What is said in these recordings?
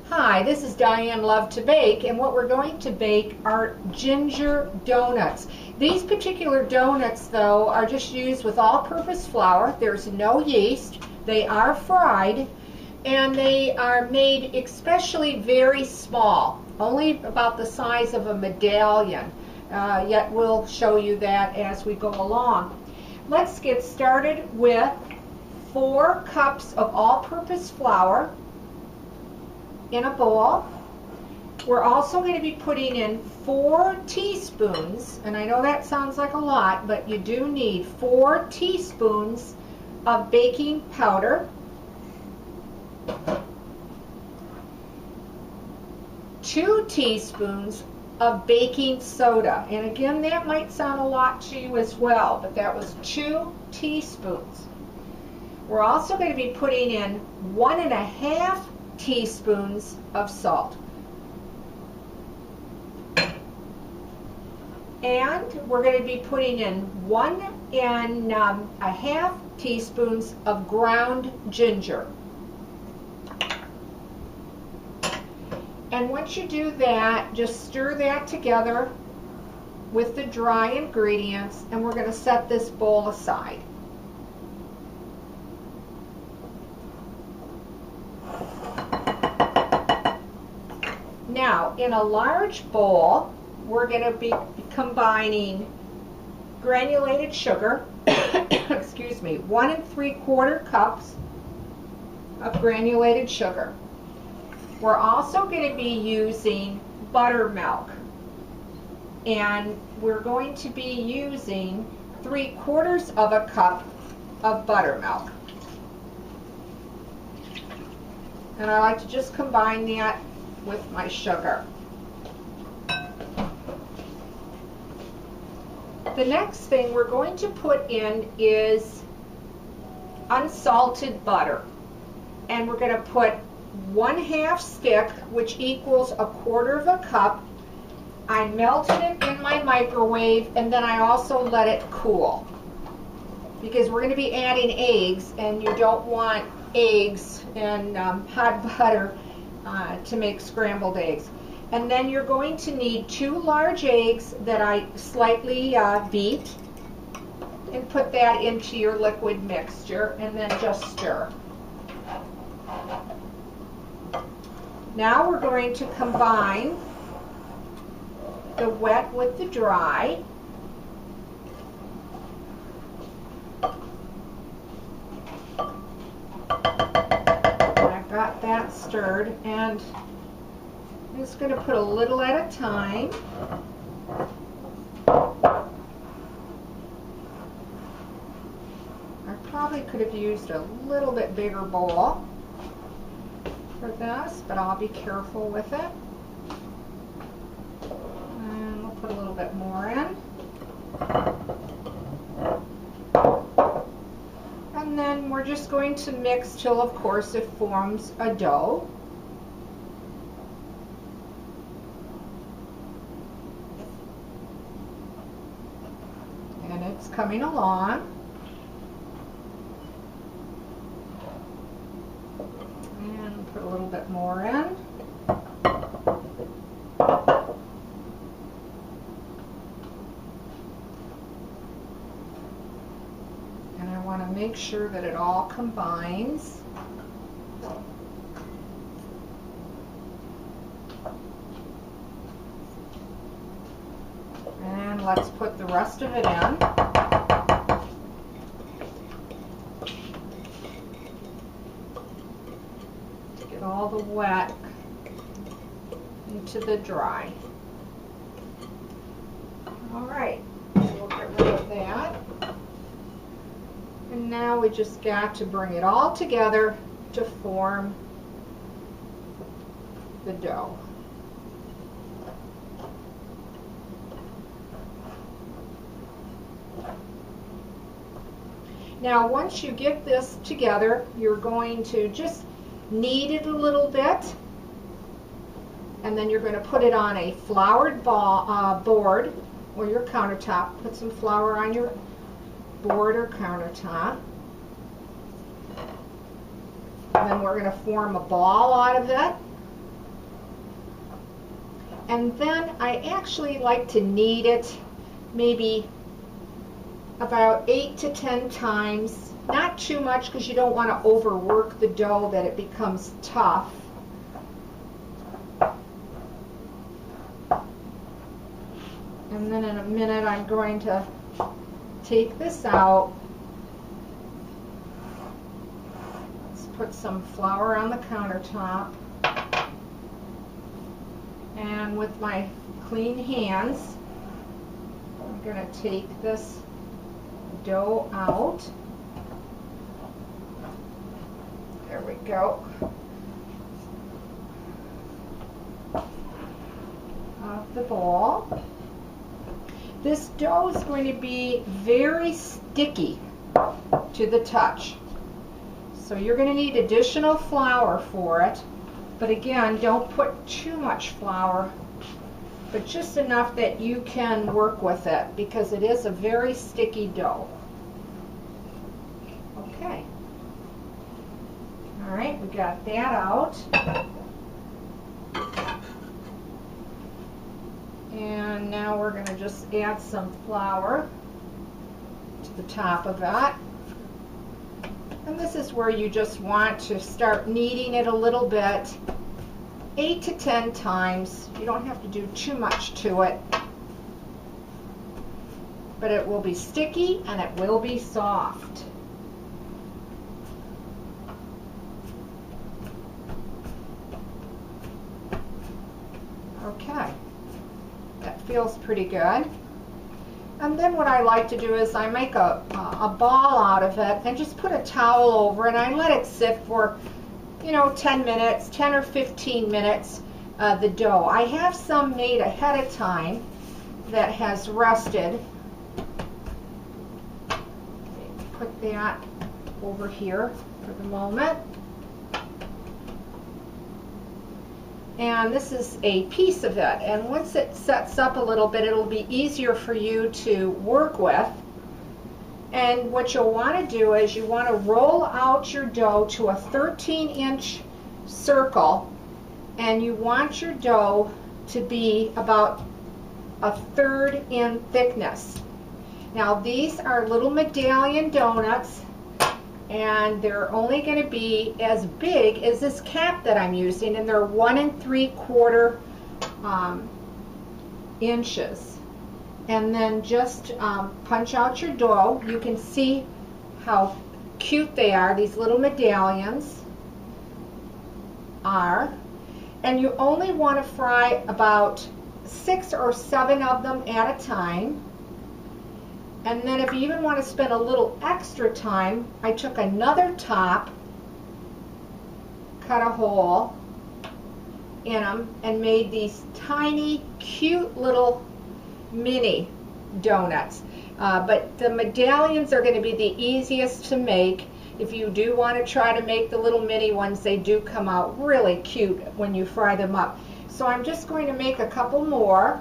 Hi, this is Diane Lovetobake, and what we're going to bake are ginger donuts. These particular donuts, though, are just used with all-purpose flour. There's no yeast. They are fried, and they are made especially very small, only about the size of a medallion. Yet we'll show you that as we go along. Let's get started with 4 cups of all-purpose flour in a bowl. We're also going to be putting in 4 teaspoons, and I know that sounds like a lot, but you do need 4 teaspoons of baking powder, 2 teaspoons of baking soda, and again that might sound a lot to you as well, but that was 2 teaspoons. We're also going to be putting in 1.5 teaspoons of salt. And we're going to be putting in 1.5 teaspoons of ground ginger. And once you do that, just stir that together with the dry ingredients, and we're going to set this bowl aside. Now, in a large bowl, we're going to be combining granulated sugar, excuse me, 1 3/4 cups of granulated sugar. We're also going to be using buttermilk, and we're going to be using 3/4 of a cup of buttermilk. And I like to just combine that with my sugar. The next thing we're going to put in is unsalted butter, and we're going to put 1/2 stick, which equals 1/4 cup. I melted it in my microwave, and then I also let it cool, because we're going to be adding eggs, and you don't want eggs and hot butter to make scrambled eggs. And then you're going to need 2 large eggs that I slightly beat, and put that into your liquid mixture, and then just stir. Now we're going to combine the wet with the dry. I've got that stirred, and I'm just going to put a little at a time. I probably could have used a little bit bigger bowl for this, but I'll be careful with it. And we'll put a little bit more in. And then we're just going to mix till, of course, it forms a dough. And it's coming along. And put a little bit more in. And I want to make sure that it all combines. And let's put the rest of it in. To get all the wet into the dry. All right, we'll get rid of that. And now we just got to bring it all together to form the dough. Now, once you get this together, you're going to just knead it a little bit, and then you're going to put it on a floured board or your countertop. Put some flour on your board or countertop. And then we're going to form a ball out of it. And then I actually like to knead it maybe about 8 to 10 times. Not too much because you don't want to overwork the dough that it becomes tough. And then in a minute I'm going to take this out. Let's put some flour on the countertop. And with my clean hands, I'm going to take this dough out. There we go. Off the bowl. This dough is going to be very sticky to the touch. So you're going to need additional flour for it. But again, don't put too much flour, but just enough that you can work with it because it is a very sticky dough. Okay. All right, we got that out. And now we're going to just add some flour to the top of that. And this is where you just want to start kneading it a little bit, 8 to 10 times. You don't have to do too much to it, but it will be sticky and it will be soft. Okay, that feels pretty good. And then what I like to do is I make a ball out of it and just put a towel over it and I let it sit for, 10 minutes, 10 or 15 minutes, the dough. I have some made ahead of time that has rested. Put that over here for the moment. And this is a piece of it, and once it sets up a little bit, it'll be easier for you to work with. And what you'll want to do is you want to roll out your dough to a 13-inch circle, and you want your dough to be about 1/3 in thickness. Now these are little medallion donuts, and they're only going to be as big as this cap that I'm using, and they're 1 3/4 inches. And then just punch out your dough. You can see how cute they are, these little medallions are. And you only want to fry about 6 or 7 of them at a time. And then if you even want to spend a little extra time, I took another top, cut a hole in them, and made these tiny, cute little mini donuts. But the medallions are going to be the easiest to make. If you do want to try to make the little mini ones, they do come out really cute when you fry them up. So I'm just going to make a couple more.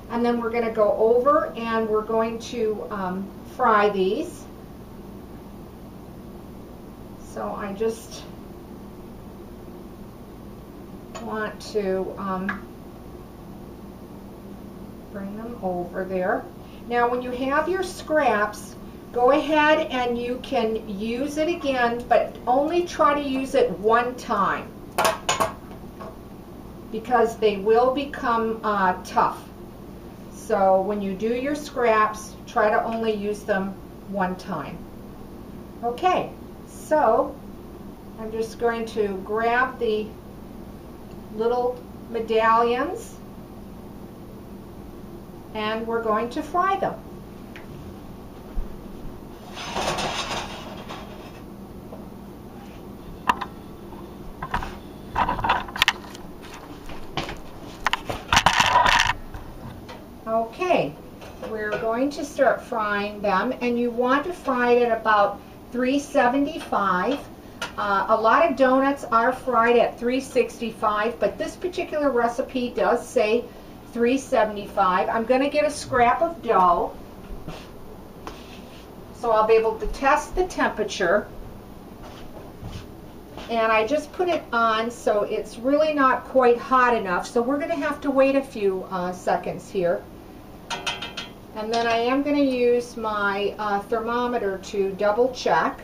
And then we're going to go over and we're going to fry these. So I just want to bring them over there. Now when you have your scraps, go ahead and you can use it again, but only try to use it one time because they will become tough. So when you do your scraps, try to only use them one time. Okay, so I'm just going to grab the little medallions and we're going to fry them. Okay, we're going to start frying them, and you want to fry it at about 375. A lot of donuts are fried at 365, but this particular recipe does say 375. I'm going to get a scrap of dough, so I'll be able to test the temperature. And I just put it on so it's really not quite hot enough. So we're going to have to wait a few seconds here. And then I am going to use my thermometer to double check.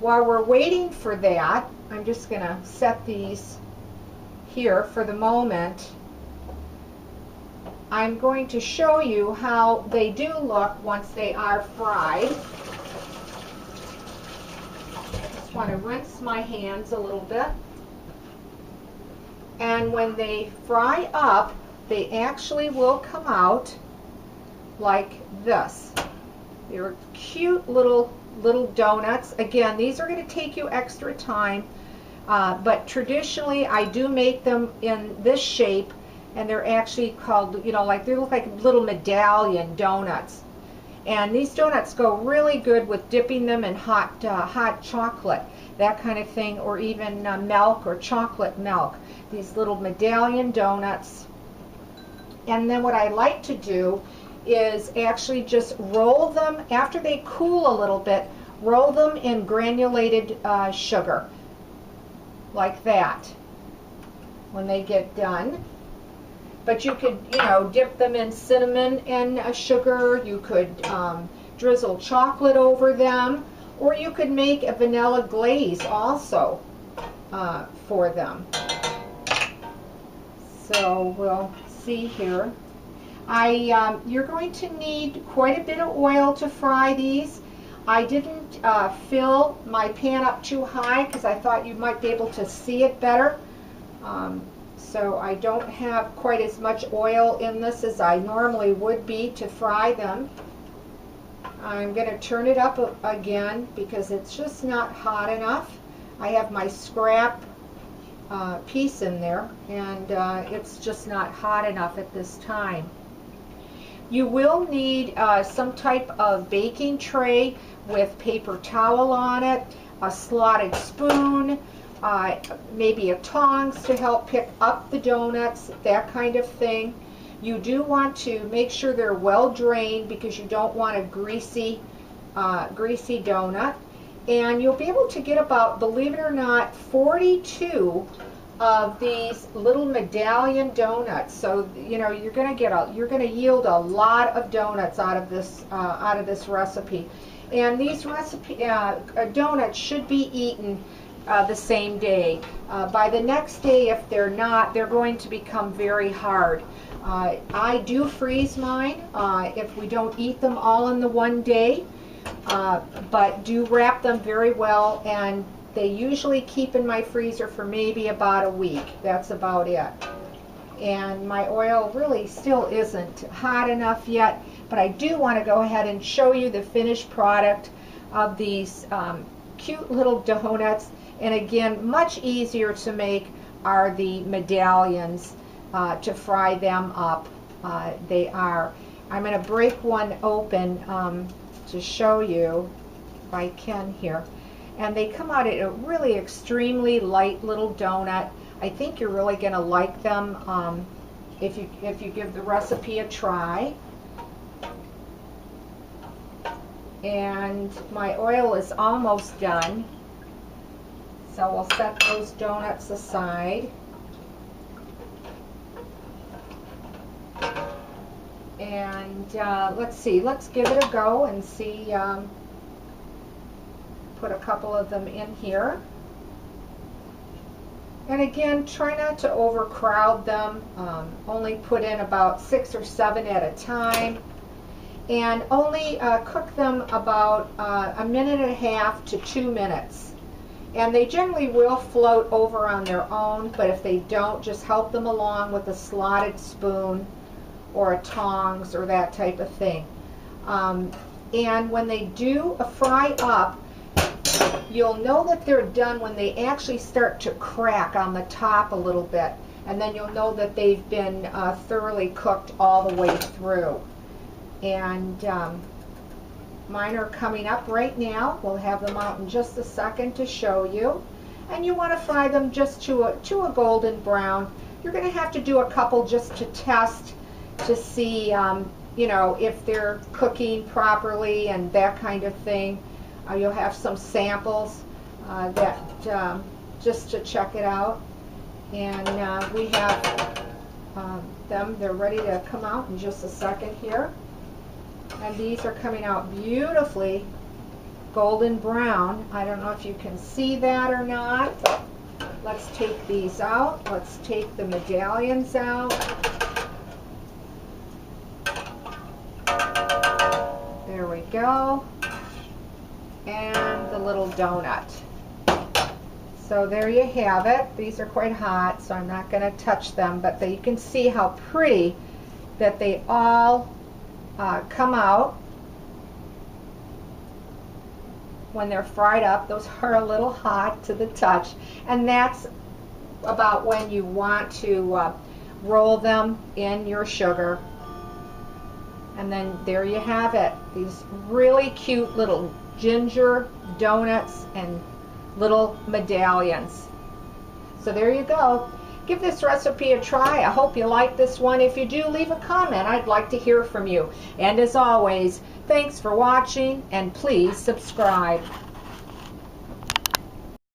While we're waiting for that, I'm just going to set these here for the moment. I'm going to show you how they do look once they are fried. Just want to rinse my hands a little bit. And when they fry up, they actually will come out like this. They're cute little donuts. Again, these are going to take you extra time, but traditionally I do make them in this shape, and they're actually called, you know, like they look like little medallion donuts. And these donuts go really good with dipping them in hot chocolate, that kind of thing, or even milk or chocolate milk. These little medallion donuts. And then what I like to do is actually just roll them, after they cool a little bit, roll them in granulated sugar, like that, when they get done. But you could, you know, dip them in cinnamon and sugar. You could drizzle chocolate over them, or you could make a vanilla glaze also for them. So we'll see here. You're going to need quite a bit of oil to fry these. I didn't fill my pan up too high because I thought you might be able to see it better. So I don't have quite as much oil in this as I normally would be to fry them. I'm going to turn it up again because it's just not hot enough. I have my scrap piece in there, and it's just not hot enough at this time. You will need some type of baking tray with paper towel on it, a slotted spoon, maybe a tongs to help pick up the donuts, that kind of thing. You do want to make sure they're well drained because you don't want a greasy donut. And you'll be able to get about, believe it or not, 42 of these little medallion donuts. So you know you're going to yield a lot of donuts out of this recipe. And these donuts should be eaten the same day. By the next day, if they're not, they're going to become very hard. I do freeze mine if we don't eat them all in the one day, but do wrap them very well, and they usually keep in my freezer for maybe about a week. That's about it. And my oil really still isn't hot enough yet, but I do want to go ahead and show you the finished product of these cute little donuts. And again, much easier to make are the medallions to fry them up. They are. I'm going to break one open to show you if I can here. And they come out at a really extremely light little donut. I think you're really going to like them if you give the recipe a try. And my oil is almost done, so we'll set those donuts aside. And let's see, let's give it a go and see. Put a couple of them in here. And again, try not to overcrowd them. Only put in about 6 or 7 at a time. And only cook them about a minute and a half to 2 minutes. And they generally will float over on their own, but if they don't, just help them along with a slotted spoon or a tongs or that type of thing. And when they do fry up, you'll know that they're done when they actually start to crack on the top a little bit, and then you'll know that they've been thoroughly cooked all the way through. And mine are coming up right now. We'll have them out in just a second to show you. And you want to fry them just to a golden brown. You're going to have to do a couple just to test to see you know, if they're cooking properly and that kind of thing. You'll have some samples just to check it out. And we have them. They're ready to come out in just a second here. And these are coming out beautifully golden brown. I don't know if you can see that or not. Let's take these out. Let's take the medallions out. There we go. And the little donut. So there you have it. These are quite hot, so I'm not going to touch them, but you can see how pretty that they all come out when they're fried up. Those are a little hot to the touch, and that's about when you want to roll them in your sugar. And then there you have it. These really cute little ginger donuts and little medallions. So there you go. Give this recipe a try. I hope you like this one. If you do, leave a comment. I'd like to hear from you. And as always, thanks for watching, and please subscribe.